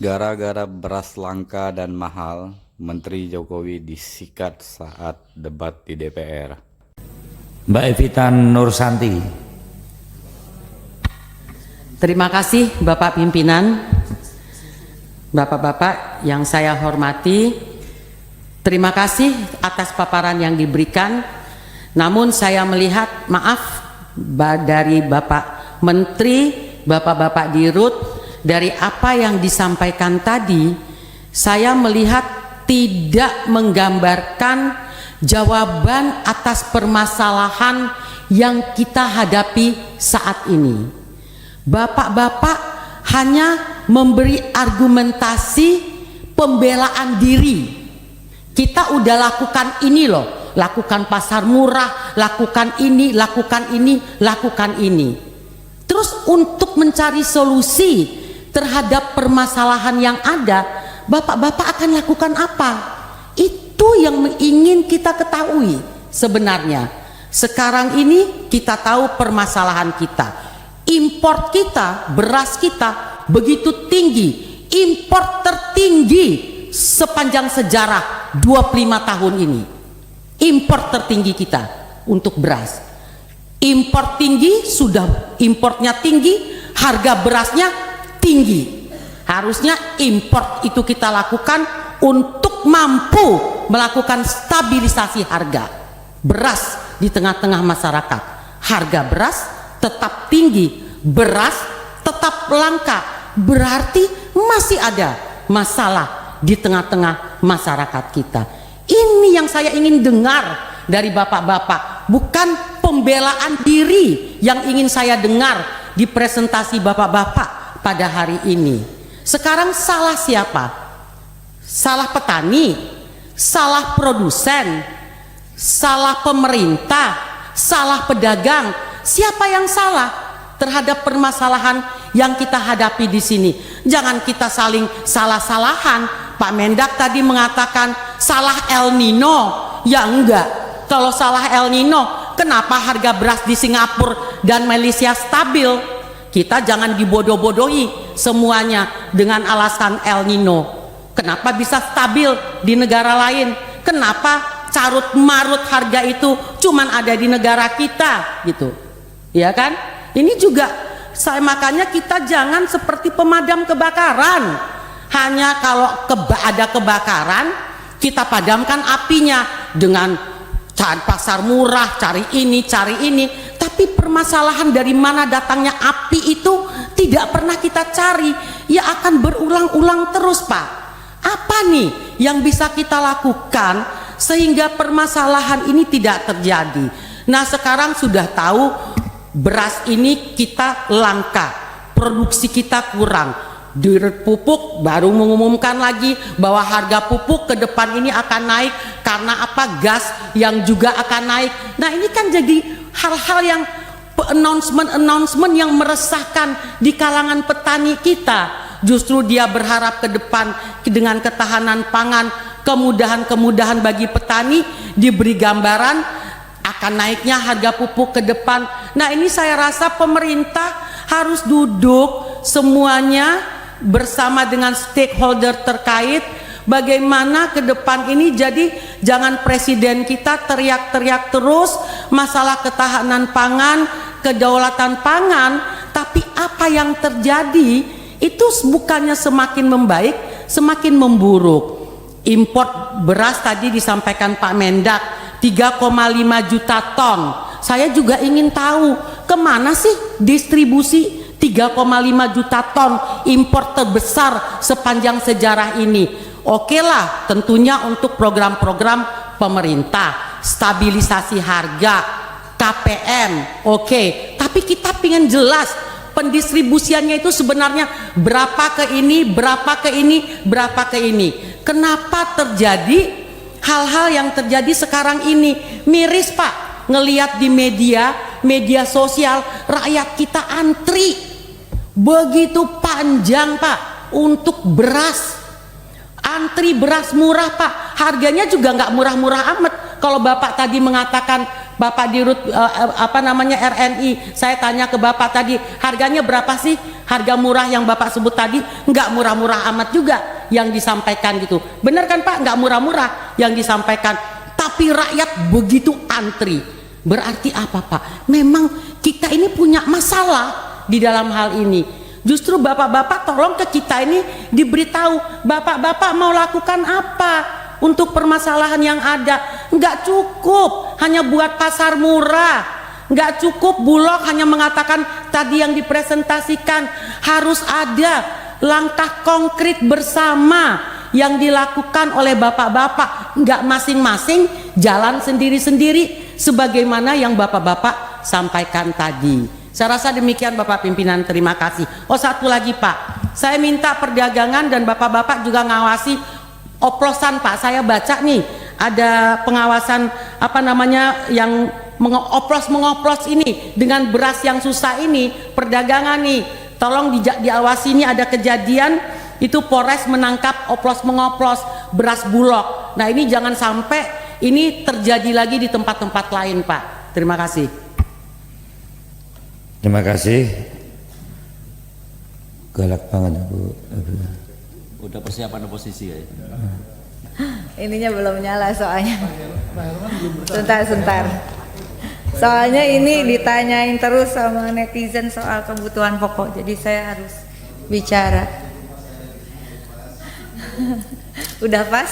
Gara-gara beras langka dan mahal, Menteri Jokowi disikat saat debat di DPR. Mbak Evita Nursanti. Terima kasih Bapak Pimpinan, Bapak-bapak yang saya hormati. Terima kasih atas paparan yang diberikan. Namun saya melihat, maaf dari Bapak Menteri, Bapak-bapak Dirut, dari apa yang disampaikan tadi, saya melihat tidak menggambarkan jawaban atas permasalahan yang kita hadapi saat ini. Bapak-bapak hanya memberi argumentasi pembelaan diri. Kita udah lakukan ini loh, lakukan pasar murah, lakukan ini, lakukan ini, lakukan ini. Terus untuk mencari solusi terhadap permasalahan yang ada, bapak-bapak akan lakukan apa? Itu yang ingin kita ketahui sebenarnya. Sekarang ini kita tahu permasalahan kita. Import kita, beras kita begitu tinggi, import tertinggi sepanjang sejarah 25 tahun ini. Import tertinggi kita untuk beras. Import tinggi, sudah importnya tinggi, harga berasnya tinggi. Harusnya import itu kita lakukan untuk mampu melakukan stabilisasi harga beras di tengah-tengah masyarakat. Harga beras tetap tinggi, beras tetap langka, berarti masih ada masalah di tengah-tengah masyarakat kita. Ini yang saya ingin dengar dari bapak-bapak, bukan pembelaan diri yang ingin saya dengar di presentasi bapak-bapak pada hari ini. Sekarang salah siapa? Salah petani, salah produsen, salah pemerintah, salah pedagang. Siapa yang salah terhadap permasalahan yang kita hadapi di sini? Jangan kita saling salah-salahan. Pak Mendak tadi mengatakan salah El Nino. Ya enggak. Kalau salah El Nino, kenapa harga beras di Singapura dan Malaysia stabil? Kita jangan dibodoh-bodohi semuanya dengan alasan El Nino. Kenapa bisa stabil di negara lain? Kenapa carut marut harga itu cuman ada di negara kita gitu? Ya kan? Ini juga makanya kita jangan seperti pemadam kebakaran. Hanya kalau ada kebakaran, kita padamkan apinya dengan cari pasar murah, cari ini, cari ini. Tapi permasalahan dari mana datangnya api itu tidak pernah kita cari. Ya akan berulang-ulang terus, Pak. Apa nih yang bisa kita lakukan sehingga permasalahan ini tidak terjadi? Nah, sekarang sudah tahu beras ini kita langka, produksi kita kurang. Dirut Pupuk baru mengumumkan lagi bahwa harga pupuk ke depan ini akan naik karena apa? Gas yang juga akan naik. Nah, ini kan jadi hal-hal yang announcement yang meresahkan di kalangan petani kita. Justru dia berharap ke depan dengan ketahanan pangan, kemudahan-kemudahan bagi petani, diberi gambaran akan naiknya harga pupuk ke depan. Nah, ini saya rasa pemerintah harus duduk semuanya bersama dengan stakeholder terkait bagaimana ke depan ini. Jadi jangan presiden kita teriak-teriak terus masalah ketahanan pangan, kedaulatan pangan, tapi apa yang terjadi itu bukannya semakin membaik, semakin memburuk. Import beras tadi disampaikan Pak Mendak 3,5 juta ton. Saya juga ingin tahu kemana sih distribusi 3,5 juta ton impor terbesar sepanjang sejarah ini. Oke lah, tentunya untuk program-program pemerintah, stabilisasi harga, KPM, oke. Tapi kita ingin jelas pendistribusiannya itu sebenarnya berapa ke ini, berapa ke ini, berapa ke ini. Kenapa terjadi hal-hal yang terjadi sekarang ini? Miris, Pak, ngelihat di media sosial rakyat kita antri begitu panjang, Pak, untuk beras. Antri beras murah, Pak, harganya juga nggak murah-murah amat. Kalau Bapak tadi mengatakan Bapak Dirut RNI, saya tanya ke Bapak tadi, harganya berapa sih? Harga murah yang Bapak sebut tadi, nggak murah-murah amat juga yang disampaikan gitu. Benar kan Pak? Nggak murah-murah yang disampaikan. Tapi rakyat begitu antri. Berarti apa Pak? Memang kita ini punya masalah di dalam hal ini. Justru bapak-bapak tolong ke kita ini diberitahu, bapak-bapak mau lakukan apa untuk permasalahan yang ada. Nggak cukup hanya buat pasar murah, nggak cukup Bulog hanya mengatakan tadi yang dipresentasikan. Harus ada langkah konkret bersama yang dilakukan oleh bapak-bapak, nggak masing-masing jalan sendiri-sendiri sebagaimana yang bapak-bapak sampaikan tadi. Saya rasa demikian Bapak Pimpinan, terima kasih. Oh, satu lagi Pak, saya minta perdagangan dan bapak-bapak juga ngawasi oplosan Pak. Saya baca nih ada pengawasan yang mengoplos ini dengan beras yang susah ini, perdagangan nih, tolong diawasi. Ini ada kejadian itu Polres menangkap oplos beras Bulog. Nah ini jangan sampai ini terjadi lagi di tempat-tempat lain Pak. Terima kasih. Terima kasih. Galak banget Bu. Udah persiapan oposisi ya? Ininya belum nyala soalnya. Sebentar. Soalnya ini ditanyain terus sama netizen soal kebutuhan pokok, jadi saya harus bicara. Udah pas?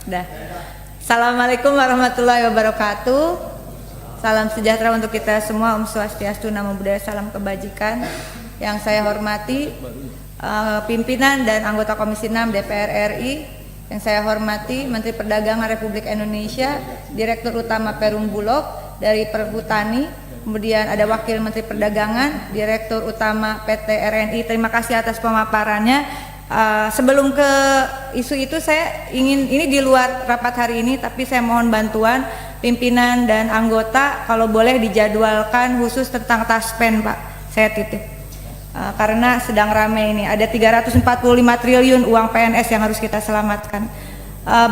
Udah. Assalamualaikum warahmatullahi wabarakatuh. Salam sejahtera untuk kita semua, Om Swastiastu, Namo Buddhaya, salam kebajikan. Yang saya hormati pimpinan dan anggota Komisi 6 DPR RI, yang saya hormati Menteri Perdagangan Republik Indonesia, Direktur Utama Perum Bulog dari Perhutani, kemudian ada Wakil Menteri Perdagangan, Direktur Utama PT RNI. Terima kasih atas pemaparannya. Sebelum ke isu itu, saya ingin, ini di luar rapat hari ini, tapi saya mohon bantuan pimpinan dan anggota kalau boleh dijadwalkan khusus tentang taspen Pak, saya titip karena sedang ramai ini, ada 345 triliun uang PNS yang harus kita selamatkan.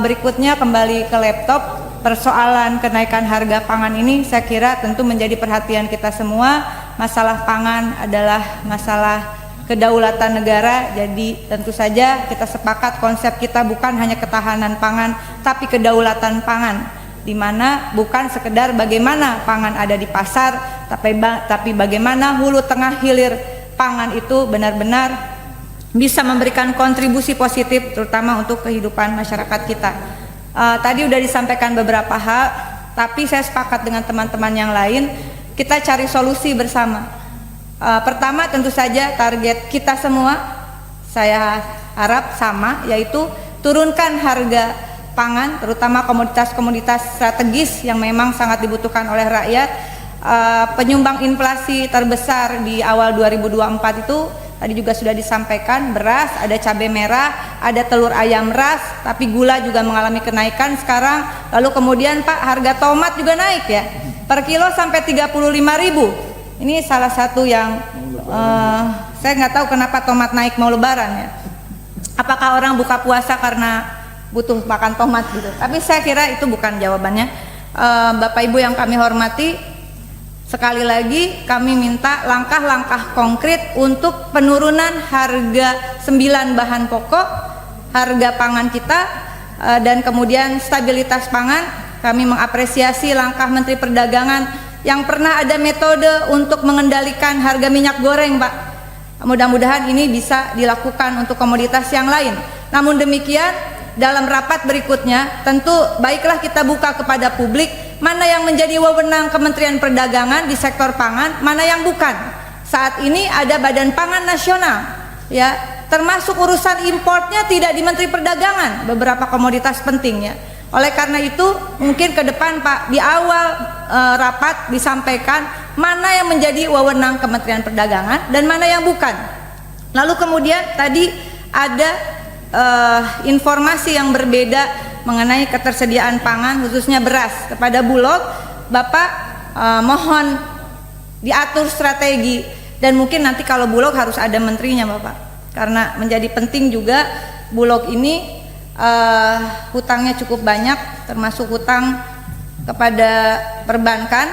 Berikutnya kembali ke laptop, persoalan kenaikan harga pangan ini saya kira tentu menjadi perhatian kita semua. Masalah pangan adalah masalah kedaulatan negara, jadi tentu saja kita sepakat konsep kita bukan hanya ketahanan pangan tapi kedaulatan pangan, di mana bukan sekedar bagaimana pangan ada di pasar, tapi bagaimana hulu tengah hilir pangan itu benar-benar bisa memberikan kontribusi positif terutama untuk kehidupan masyarakat kita. Tadi udah disampaikan beberapa hal, tapi saya sepakat dengan teman-teman yang lain, kita cari solusi bersama. Pertama tentu saja target kita semua saya harap sama, yaitu turunkan harga pangan, terutama komoditas-komoditas strategis yang memang sangat dibutuhkan oleh rakyat. Penyumbang inflasi terbesar di awal 2024 itu tadi juga sudah disampaikan, beras, ada cabai merah, ada telur ayam ras, tapi gula juga mengalami kenaikan sekarang. Lalu kemudian Pak, harga tomat juga naik ya, per kilo sampai 35.000. Ini salah satu yang saya nggak tahu kenapa tomat naik mau lebaran ya. Apakah orang buka puasa karena butuh makan tomat gitu? Tapi saya kira itu bukan jawabannya. Bapak Ibu yang kami hormati, sekali lagi kami minta langkah-langkah konkret untuk penurunan harga 9 bahan pokok, harga pangan kita, dan kemudian stabilitas pangan. Kami mengapresiasi langkah Menteri Perdagangan yang pernah ada metode untuk mengendalikan harga minyak goreng Pak. Mudah-mudahan ini bisa dilakukan untuk komoditas yang lain. Namun demikian, dalam rapat berikutnya tentu baiklah kita buka kepada publik mana yang menjadi wewenang Kementerian Perdagangan di sektor pangan, mana yang bukan. Saat ini ada Badan Pangan Nasional ya, termasuk urusan importnya tidak di Menteri Perdagangan, beberapa komoditas pentingnya. Oleh karena itu mungkin ke depan Pak, di awal rapat disampaikan mana yang menjadi wewenang Kementerian Perdagangan dan mana yang bukan. Lalu kemudian tadi ada informasi yang berbeda mengenai ketersediaan pangan khususnya beras kepada Bulog. Bapak mohon diatur strategi, dan mungkin nanti kalau Bulog harus ada menterinya Bapak, karena menjadi penting juga. Bulog ini hutangnya cukup banyak, termasuk hutang kepada perbankan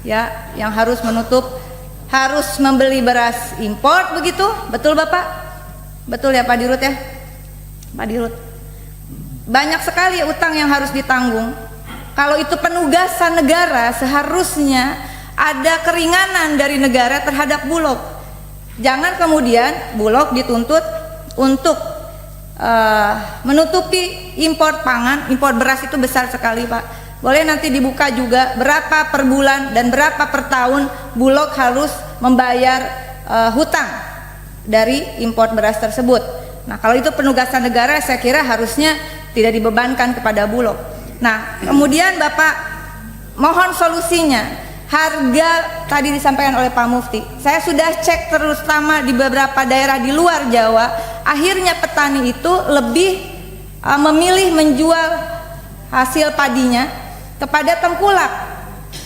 ya yang harus membeli beras impor begitu. Betul Bapak? Betul ya Pak Dirut ya? Pak Dirut. Banyak sekali utang yang harus ditanggung. Kalau itu penugasan negara, seharusnya ada keringanan dari negara terhadap Bulog. Jangan kemudian Bulog dituntut untuk menutupi impor pangan. Impor beras itu besar sekali Pak. Boleh nanti dibuka juga berapa per bulan dan berapa per tahun Bulog harus membayar hutang dari impor beras tersebut. Nah kalau itu penugasan negara, saya kira harusnya tidak dibebankan kepada Bulog. Nah kemudian Bapak mohon solusinya. Harga tadi disampaikan oleh Pak Mufti, saya sudah cek terutama di beberapa daerah di luar Jawa, akhirnya petani itu lebih memilih menjual hasil padinya kepada tengkulak,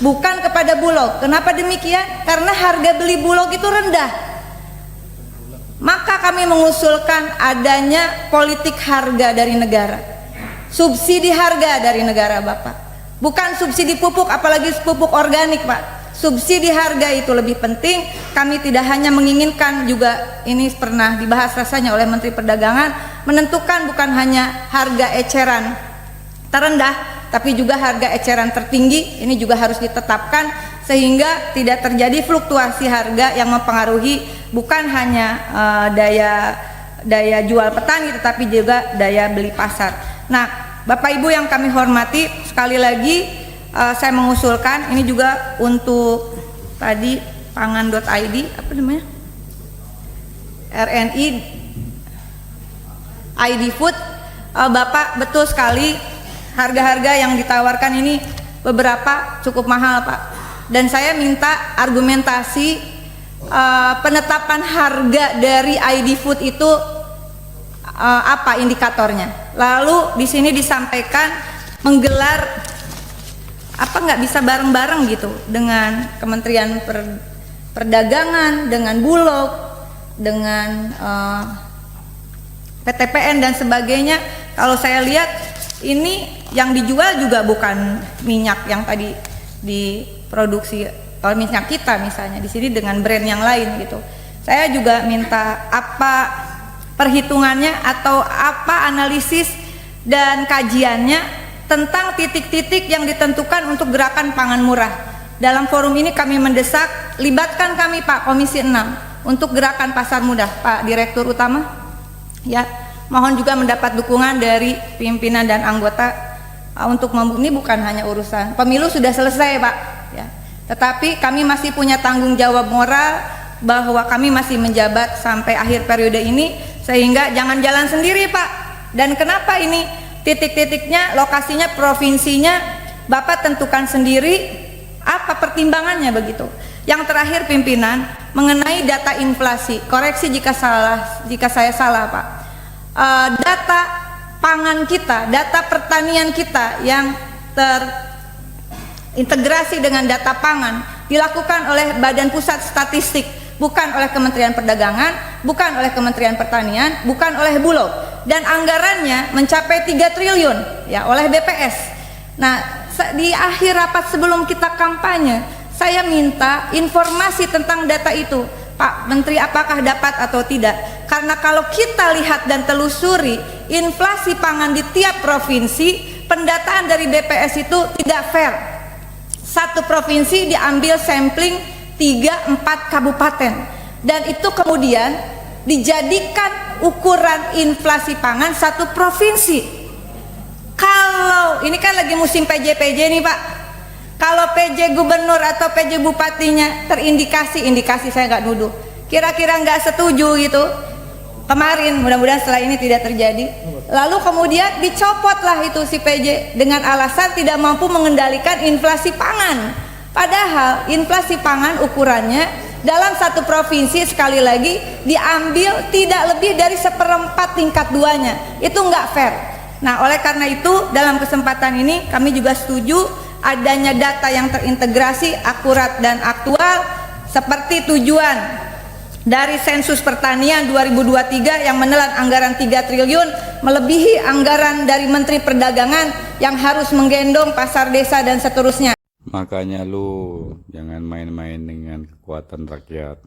bukan kepada Bulog. Kenapa demikian? Karena harga beli Bulog itu rendah. Maka kami mengusulkan adanya politik harga dari negara, subsidi harga dari negara Bapak. Bukan subsidi pupuk, apalagi pupuk organik Pak. Subsidi harga itu lebih penting. Kami tidak hanya menginginkan, juga ini pernah dibahas rasanya oleh Menteri Perdagangan, menentukan bukan hanya harga eceran terendah, tapi juga harga eceran tertinggi. Ini juga harus ditetapkan sehingga tidak terjadi fluktuasi harga yang mempengaruhi bukan hanya daya jual petani, tetapi juga daya beli pasar. Nah Bapak Ibu yang kami hormati, sekali lagi saya mengusulkan ini juga untuk tadi pangan.id, apa namanya? RNI ID Food. Bapak betul sekali harga-harga yang ditawarkan ini beberapa cukup mahal Pak. Dan saya minta argumentasi penetapan harga dari ID Food itu apa indikatornya. Lalu di sini disampaikan menggelar apa nggak bisa bareng-bareng gitu dengan Kementerian Perdagangan, dengan Bulog, dengan PTPN dan sebagainya. Kalau saya lihat ini yang dijual juga bukan minyak yang tadi diproduksi kalau minyak kita misalnya, di sini dengan brand yang lain gitu. Saya juga minta apa perhitungannya atau apa analisis dan kajiannya tentang titik-titik yang ditentukan untuk gerakan pangan murah. Dalam forum ini kami mendesak, libatkan kami Pak Komisi 6 untuk gerakan pasar mudah, Pak Direktur Utama. Ya, mohon juga mendapat dukungan dari pimpinan dan anggota untuk ini bukan hanya urusan pemilu sudah selesai Pak, ya. Tetapi kami masih punya tanggung jawab moral bahwa kami masih menjabat sampai akhir periode ini. Sehingga jangan jalan sendiri Pak. Dan kenapa ini titik-titiknya, lokasinya, provinsinya Bapak tentukan sendiri apa pertimbangannya begitu. Yang terakhir pimpinan, mengenai data inflasi, koreksi jika saya salah Pak. Data pangan kita, data pertanian kita yang terintegrasi dengan data pangan dilakukan oleh Badan Pusat Statistik, bukan oleh Kementerian Perdagangan, bukan oleh Kementerian Pertanian, bukan oleh Bulog, dan anggarannya mencapai 3 triliun ya oleh BPS. Nah, di akhir rapat sebelum kita kampanye, saya minta informasi tentang data itu. Pak Menteri, apakah dapat atau tidak? Karena kalau kita lihat dan telusuri inflasi pangan di tiap provinsi, pendataan dari BPS itu tidak fair. Satu provinsi diambil sampling 3-4 kabupaten, dan itu kemudian dijadikan ukuran inflasi pangan satu provinsi. Kalau ini kan lagi musim PJ nih Pak, kalau PJ gubernur atau PJ bupatinya terindikasi saya nggak nuduh, kira-kira nggak setuju gitu kemarin, mudah-mudahan setelah ini tidak terjadi, lalu kemudian dicopotlah itu si PJ dengan alasan tidak mampu mengendalikan inflasi pangan. Padahal inflasi pangan ukurannya dalam satu provinsi sekali lagi diambil tidak lebih dari 1/4 tingkat 2-nya. Itu nggak fair. Nah, oleh karena itu dalam kesempatan ini kami juga setuju adanya data yang terintegrasi, akurat dan aktual seperti tujuan dari sensus pertanian 2023 yang menelan anggaran 3 triliun, melebihi anggaran dari Menteri Perdagangan yang harus menggendong pasar desa dan seterusnya. Makanya lu jangan main-main dengan kekuatan rakyat.